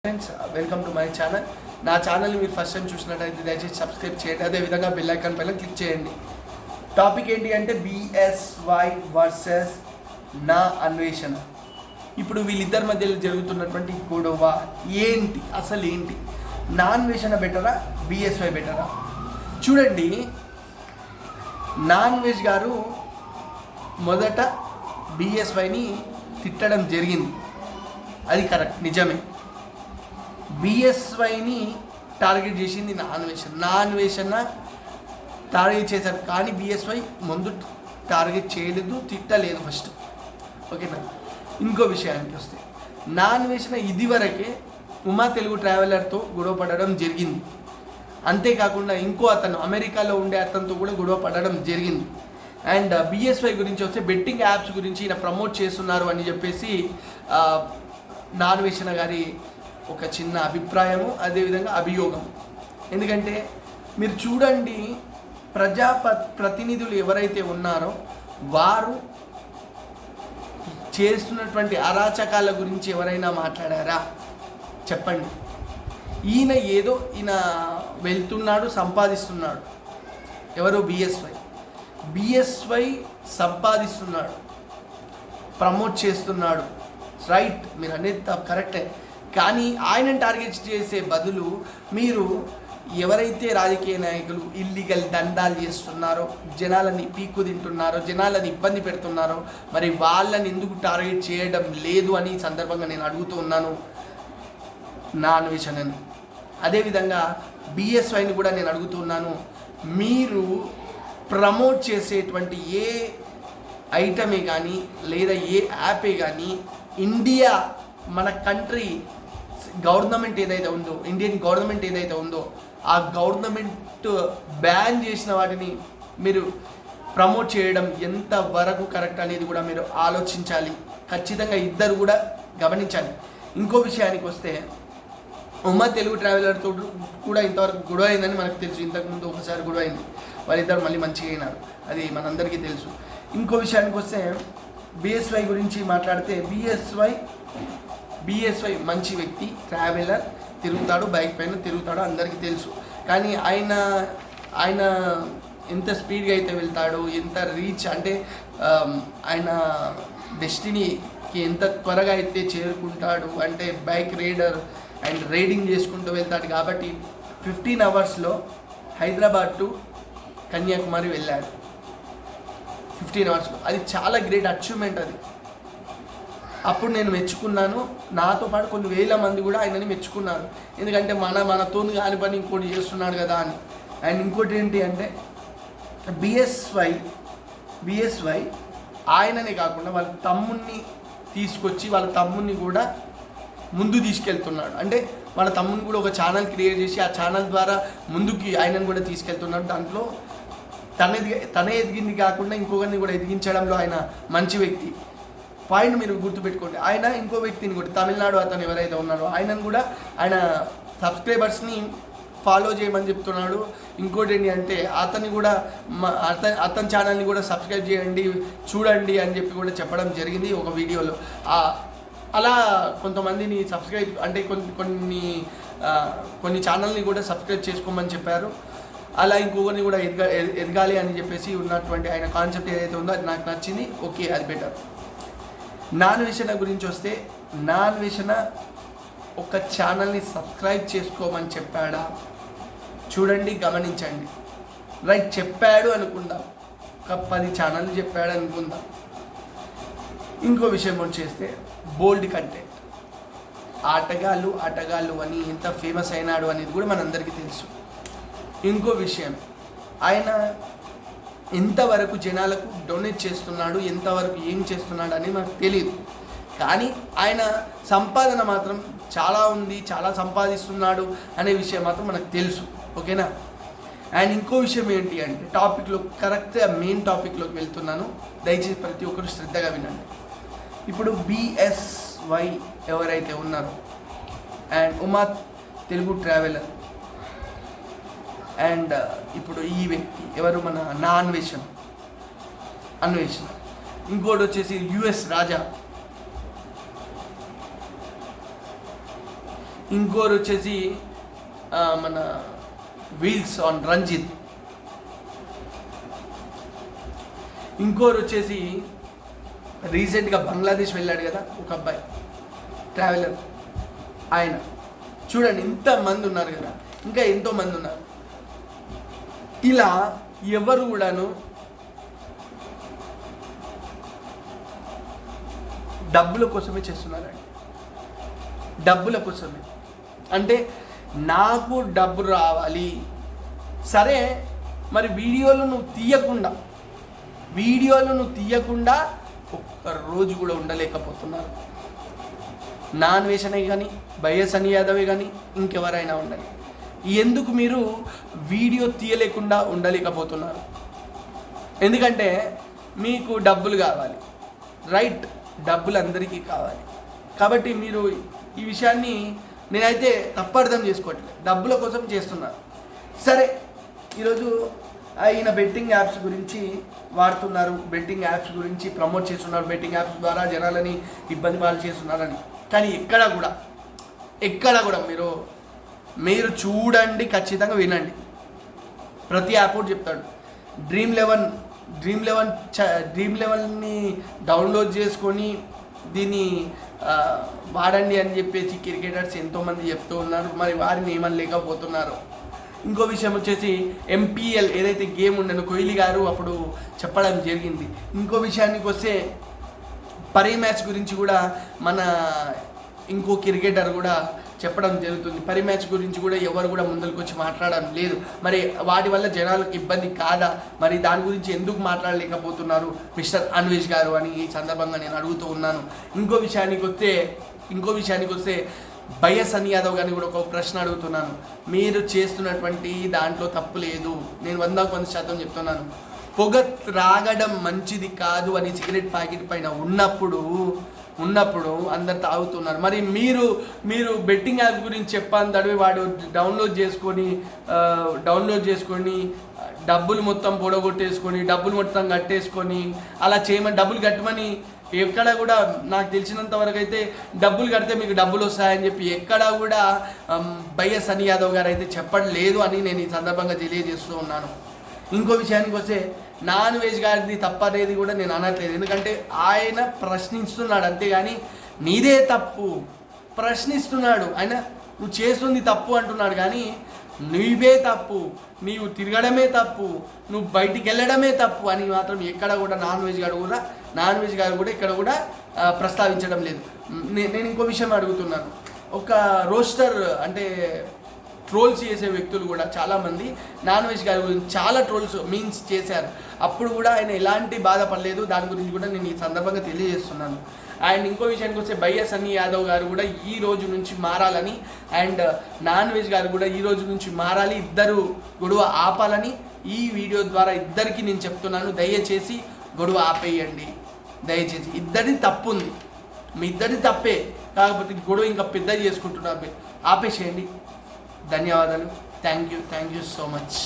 Friends, welcome to my channel. నా ఛానల్ని మీరు ఫస్ట్ టైం చూసినట్టయితే దయచేసి సబ్స్క్రైబ్ చేయండి, అదేవిధంగా బెల్ ఐకాన్ పైన క్లిక్ చేయండి. టాపిక్ ఏంటి అంటే BSY వర్సెస్ నా అన్వేషణ. ఇప్పుడు వీళ్ళిద్దరి మధ్యలో జరుగుతున్నటువంటి గొడవ ఏంటి, అసలు ఏంటి? నా అన్వేషణ బెటరా, BSY బెటరా? చూడండి, నా అన్వేష్ గారు మొదట BSYని తిట్టడం జరిగింది, అది కరెక్ట్, నిజమే. BSYని టార్గెట్ చేసింది నా అన్వేషణ టార్గెట్ చేశారు, కానీ BSY ముందు టార్గెట్ చేయలేదు, తిట్టలేదు ఫస్ట్. ఓకేనా? ఇంకో విషయానికి వస్తే, నా అన్వేషణ ఇదివరకే ఉమా తెలుగు ట్రావెలర్తో గొడవ పడడం జరిగింది. అంతేకాకుండా ఇంకో అతను అమెరికాలో ఉండే అతనితో కూడా గొడవ పడడం జరిగింది. అండ్ BSY గురించి వస్తే బెట్టింగ్ యాప్స్ గురించి ఈయన ప్రమోట్ చేస్తున్నారు అని చెప్పేసి నా అన్వేషణ గారి ఒక చిన్న అభిప్రాయము, అదేవిధంగా అభియోగం. ఎందుకంటే మీరు చూడండి, ప్రతినిధులు ఎవరైతే ఉన్నారో వారు చేస్తున్నటువంటి అరాచకాల గురించి ఎవరైనా మాట్లాడారా చెప్పండి. ఈయన వెళ్తున్నాడు, సంపాదిస్తున్నాడు. ఎవరు? BSY సంపాదిస్తున్నాడు, ప్రమోట్ చేస్తున్నాడు. రైట్, మీరు అనేది కరెక్టే. కానీ ఆయనను టార్గెట్ చేసే బదులు మీరు ఎవరైతే రాజకీయ నాయకులు ఇల్లీగల్ దందాలు చేస్తున్నారో, జనాలని పీక్కు తింటున్నారో, జనాలని ఇబ్బంది పెడుతున్నారో, మరి వాళ్ళని ఎందుకు టార్గెట్ చేయడం లేదు అని సందర్భంగా నేను అడుగుతూ ఉన్నాను నా అన్వేషణని. అదేవిధంగా BSYని కూడా నేను అడుగుతున్నాను, మీరు ప్రమోట్ చేసేటువంటి ఏ ఐటమే కానీ లేదా ఏ యాపే కానీ ఇండియా మన కంట్రీ గవర్నమెంట్ ఏదైతే ఉందో, ఇండియన్ గవర్నమెంట్ ఏదైతే ఉందో, ఆ గవర్నమెంట్ బ్యాన్ చేసిన వాటిని మీరు ప్రమోట్ చేయడం ఎంతవరకు కరెక్ట్ అనేది కూడా మీరు ఆలోచించాలి. ఖచ్చితంగా ఇద్దరు కూడా గమనించాలి. ఇంకో విషయానికి వస్తే, ఉమా తెలుగు ట్రావెలర్తో కూడా ఇంతవరకు గొడవ అయిందని మనకు తెలుసు. ఇంతకుముందు ఒకసారి గొడవ అయింది, వాళ్ళిద్దరు మళ్ళీ మంచిగా అయినారు, అది మనందరికీ తెలుసు. ఇంకో విషయానికి వస్తే, BSY గురించి మాట్లాడితే, BSY మంచి వ్యక్తి, ట్రావెలర్, తిరుగుతాడు, బైక్ పైన తిరుగుతాడు, అందరికీ తెలుసు. కానీ ఆయన ఎంత స్పీడ్గా అయితే వెళ్తాడు, ఎంత రీచ్ అంటే ఆయన డెస్టినీకి ఎంత త్వరగా అయితే చేరుకుంటాడు అంటే, బైక్ రైడర్ అండ్ రైడింగ్ చేసుకుంటూ వెళ్తాడు. కాబట్టి 15 అవర్స్లో హైదరాబాద్ టు కన్యాకుమారి వెళ్ళాడు, 15 అవర్స్లో. అది చాలా గ్రేట్ అచీవ్మెంట్. అది అప్పుడు నేను మెచ్చుకున్నాను, నాతో పాటు కొన్ని వేల మంది కూడా ఆయనని మెచ్చుకున్నారు. ఎందుకంటే మనతో కాని పని ఇంకోటి చేస్తున్నాడు కదా అని. అండ్ ఇంకోటి ఏంటి అంటే, BSY ఆయననే కాకుండా వాళ్ళ తమ్ముడిని తీసుకొచ్చి వాళ్ళ తమ్ముడిని కూడా ముందు తీసుకెళ్తున్నాడు. అంటే వాళ్ళ తమ్ముని కూడా ఒక ఛానల్ క్రియేట్ చేసి ఆ ఛానల్ ద్వారా ముందుకి ఆయనను కూడా తీసుకెళ్తున్నాడు. దాంట్లో తనే ఎదిగింది కాకుండా ఇంకొకరిని కూడా ఎదిగించడంలో ఆయన మంచి వ్యక్తి. పాయింట్ మీరు గుర్తుపెట్టుకోండి. ఆయన ఇంకో వ్యక్తిని కూడా, తమిళనాడు అతను ఎవరైతే ఉన్నారో ఆయనను కూడా ఆయన సబ్స్క్రైబర్స్ని ఫాలో చేయమని చెప్తున్నాడు. ఇంకోటి ఏంటి అంటే, అతన్ని కూడా అతని ఛానల్ని కూడా సబ్స్క్రైబ్ చేయండి, చూడండి అని చెప్పి కూడా చెప్పడం జరిగింది ఒక వీడియోలో. అలా కొంతమందిని సబ్స్క్రైబ్ అంటే కొన్ని ఛానల్ని కూడా సబ్స్క్రైబ్ చేసుకోమని చెప్పారు. అలా ఇంకొకరిని కూడా ఎదగాలి అని చెప్పేసి ఉన్నటువంటి ఆయన కాన్సెప్ట్ ఏదైతే ఉందో అది నాకు నచ్చింది. ఓకే, అది బెటర్. నా అన్వేషణ గురించి వస్తే, నా అన్వేషణ ఒక ఛానల్ని సబ్స్క్రైబ్ చేసుకోమని చెప్పాడా? చూడండి, గమనించండి. రైట్, చెప్పాడు అనుకుందాం, ఒక 10 ఛానళ్ళు చెప్పాడు అనుకుందాం. ఇంకో విషయం వచ్చేస్తే, బోల్డ్ కంటెంట్. ఆటగాళ్ళు అని ఎంత ఫేమస్ అయినాడు అనేది కూడా మనందరికీ తెలుసు. ఇంకో విషయం, ఆయన ఎంతవరకు జనాలకు డొనేట్ చేస్తున్నాడు, ఎంతవరకు ఏం చేస్తున్నాడు అని మనకు తెలియదు. కానీ ఆయన సంపాదన మాత్రం చాలా ఉంది, చాలా సంపాదిస్తున్నాడు అనే విషయం మాత్రం మనకు తెలుసు. ఓకేనా? అండ్ ఇంకో విషయం ఏంటి అంటే, టాపిక్లో కరెక్ట్గా మెయిన్ టాపిక్లోకి వెళ్తున్నాను, దయచేసి ప్రతి ఒక్కరు శ్రద్ధగా వినండి. ఇప్పుడు BSY ఎవరైతే ఉన్నారో and Uma Telugu traveller and ఇప్పుడు ఈ వ్యక్తి ఎవరు, మన నా అన్వేషణ. ఇంకోటి వచ్చేసి US రాజా. ఇంకోరు వచ్చేసి మన వీల్స్ ఆన్ రంజిత్, ఇంకోరు వచ్చేసి రీసెంట్గా బంగ్లాదేశ్ వెళ్ళాడు కదా ఒక అబ్బాయి ట్రావెలర్, ఆయన. చూడండి ఇంతమంది ఉన్నారు కదా, ఇంకా ఎంతోమంది ఉన్నారు. ఇలా ఎవరు కూడాను డబ్బుల కోసమే చేస్తున్నారండి, డబ్బుల కోసమే. అంటే నాకు డబ్బు రావాలి, సరే మరి వీడియోలు నువ్వు తీయకుండా ఒక్క రోజు కూడా ఉండలేకపోతున్నారు. నాన్ వేషనే కానీ, వైఎస్ అని యాదవే కానీ, ఇంకెవరైనా ఉండాలి. ఎందుకు మీరు వీడియో తీయలేకుండా ఉండలేకపోతున్నారు? ఎందుకంటే మీకు డబ్బులు కావాలి, రైట్? డబ్బులు అందరికీ కావాలి. కాబట్టి మీరు ఈ విషయాన్ని నేనైతే తప్పర్థం చేసుకోవట్లేదు, డబ్బుల కోసం చేస్తున్నారు. సరే, ఈరోజు ఆయన బెట్టింగ్ యాప్స్ గురించి వాడుతున్నారు, బెట్టింగ్ యాప్స్ గురించి ప్రమోట్ చేస్తున్నారు, బెట్టింగ్ యాప్స్ ద్వారా జనాలని ఇబ్బంది పాలు చేస్తున్నారని. కానీ ఎక్కడ కూడా మీరు చూడండి, ఖచ్చితంగా వినండి. ప్రతి యాప్ కూడా చెప్తాడు. డ్రీమ్ లెవెన్ని డౌన్లోడ్ చేసుకొని దీన్ని వాడండి అని చెప్పేసి క్రికెటర్స్ ఎంతోమంది చెప్తూ ఉన్నారు. మరి వారిని ఏమని లేకపోతున్నారు. ఇంకో విషయం వచ్చేసి ఎంపీఎల్ ఏదైతే గేమ్ ఉండేనో కోహ్లీ గారు అప్పుడు చెప్పడం జరిగింది. ఇంకో విషయానికి వస్తే పరీ మ్యాచ్ గురించి కూడా మన ఇంకో క్రికెటర్ కూడా చెప్పడం జరుగుతుంది. పరీ మ్యాచ్ గురించి కూడా ఎవరు కూడా ముందరికి వచ్చి మాట్లాడడం లేదు. మరి వాటి వల్ల జనాలకు ఇబ్బంది కాదా? మరి దాని గురించి ఎందుకు మాట్లాడలేకపోతున్నారు మిస్టర్ అన్వేష్ గారు అని ఈ సందర్భంగా నేను అడుగుతూ ఉన్నాను. ఇంకో విషయానికి వస్తే వైఎస్ అని యాదవ్ గారిని కూడా ఒక ప్రశ్న అడుగుతున్నాను. మీరు చేస్తున్నటువంటి దాంట్లో తప్పు లేదు, నేను 100% చెప్తున్నాను. పొగ త్రాగడం మంచిది కాదు అని సిగరెట్ ప్యాకెట్ పైన ఉన్నప్పుడు అందరు తాగుతున్నారు. మరి మీరు బెట్టింగ్ యాప్ గురించి చెప్పని తడివి వాడు డౌన్లోడ్ చేసుకొని డబ్బులు మొత్తం పొడగొట్టేసుకొని డబ్బులు మొత్తం కట్టేసుకొని అలా చేయమని, డబ్బులు కట్టమని ఎక్కడ కూడా నాకు తెలిసినంత వరకు అయితే డబ్బులు కడితే మీకు డబ్బులు వస్తాయని చెప్పి ఎక్కడా కూడా వైఎస్ అని యాదవ్ గారు అయితే చెప్పలేదు అని నేను ఈ సందర్భంగా తెలియజేస్తూ ఉన్నాను. ఇంకో విషయానికి వస్తే నాన్ వెజ్ గారిది తప్పనేది కూడా నేను అనట్లేదు. ఎందుకంటే ఆయన ప్రశ్నిస్తున్నాడు, అంతేగాని నీదే తప్పు ప్రశ్నిస్తున్నాడు. ఆయన నువ్వు చేస్తుంది తప్పు అంటున్నాడు, కానీ నువ్వే తప్పు, నీవు తిరగడమే తప్పు, నువ్వు బయటికి వెళ్ళడమే తప్పు అని మాత్రం ఎక్కడ కూడా నాన్ వెజ్ గారు కూడా ఇక్కడ కూడా ప్రస్తావించడం లేదు. నేను ఇంకో విషయం అడుగుతున్నాను. ఒక రోస్టర్ అంటే ట్రోల్స్ చేసే వ్యక్తులు కూడా చాలామంది నాన్ వెజ్ గారి గురించి చాలా మీన్స్ చేశారు. అప్పుడు కూడా ఆయన ఎలాంటి బాధపడలేదు. దాని గురించి కూడా నేను ఈ సందర్భంగా తెలియజేస్తున్నాను. అండ్ ఇంకో విషయానికి వస్తే వైఎస్ అని యాదవ్ గారు కూడా ఈ రోజు నుంచి మారాలని, అండ్ నాన్ వెజ్ గారు కూడా ఈ రోజు నుంచి మారాలి, ఇద్దరు గొడవ ఆపాలని ఈ వీడియో ద్వారా ఇద్దరికి నేను చెప్తున్నాను. దయచేసి గొడవ ఆపేయండి, దయచేసి. ఇద్దరిది తప్పు ఉంది, మీ ఇద్దరిది తప్పే, కాకపోతే గొడవ ఇంకా పెద్ద చేసుకుంటున్నారు, ఆపేసేయండి. ధన్యవాదాలు. Thank you so much.